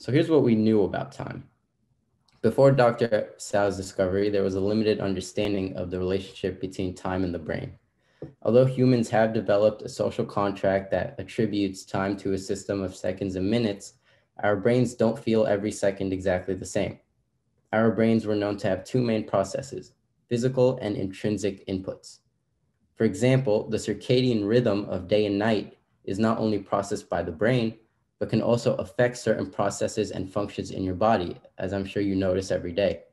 So here's what we knew about time. Before Dr. Tsao's discovery, there was a limited understanding of the relationship between time and the brain. Although humans have developed a social contract that attributes time to a system of seconds and minutes, our brains don't feel every second exactly the same. Our brains were known to have two main processes, physical and intrinsic inputs. For example, the circadian rhythm of day and night is not only processed by the brain, but can also affect certain processes and functions in your body, as I'm sure you notice every day.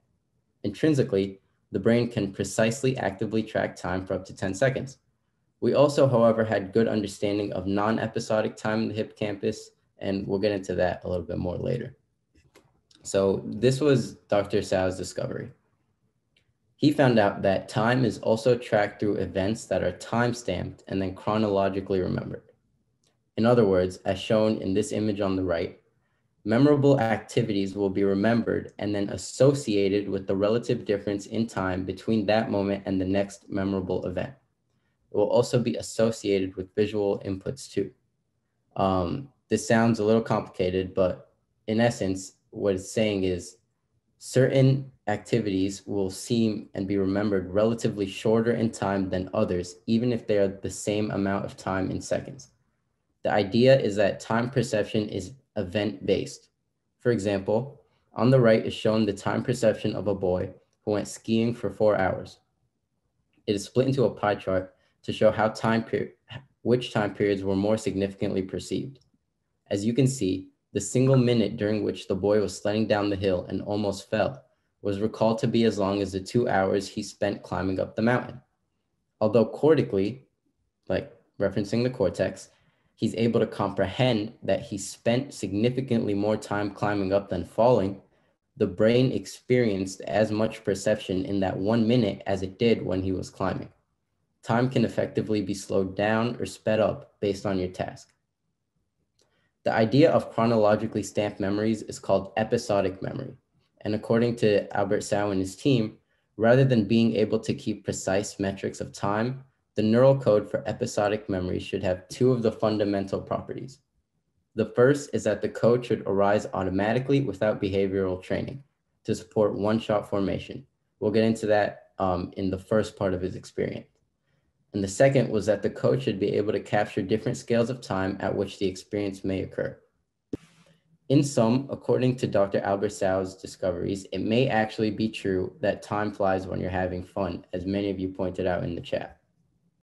Intrinsically, the brain can precisely actively track time for up to 10 seconds. We also, however, had good understanding of non-episodic time in the hippocampus, and we'll get into that a little bit more later. So this was Dr. Tsao's discovery. He found out that time is also tracked through events that are time-stamped and then chronologically remembered. In other words, as shown in this image on the right, memorable activities will be remembered and then associated with the relative difference in time between that moment and the next memorable event. It will also be associated with visual inputs too. This sounds a little complicated, but in essence, what it's saying is certain activities will seem and be remembered relatively shorter in time than others, even if they are the same amount of time in seconds. The idea is that time perception is event-based. For example, on the right is shown the time perception of a boy who went skiing for 4 hours. It is split into a pie chart to show which time periods were more significantly perceived. As you can see, the single minute during which the boy was sledding down the hill and almost fell was recalled to be as long as the 2 hours he spent climbing up the mountain. Although cortically, like referencing the cortex, he's able to comprehend that he spent significantly more time climbing up than falling, the brain experienced as much perception in that 1 minute as it did when he was climbing. Time can effectively be slowed down or sped up based on your task. The idea of chronologically stamped memories is called episodic memory. And according to Albert Tsao and his team, rather than being able to keep precise metrics of time, the neural code for episodic memory should have two of the fundamental properties. The first is that the code should arise automatically without behavioral training to support one-shot formation. We'll get into that in the first part of his experiment. And the second was that the code should be able to capture different scales of time at which the experience may occur. In sum, according to Dr. Albert Tsao's discoveries, it may actually be true that time flies when you're having fun, as many of you pointed out in the chat.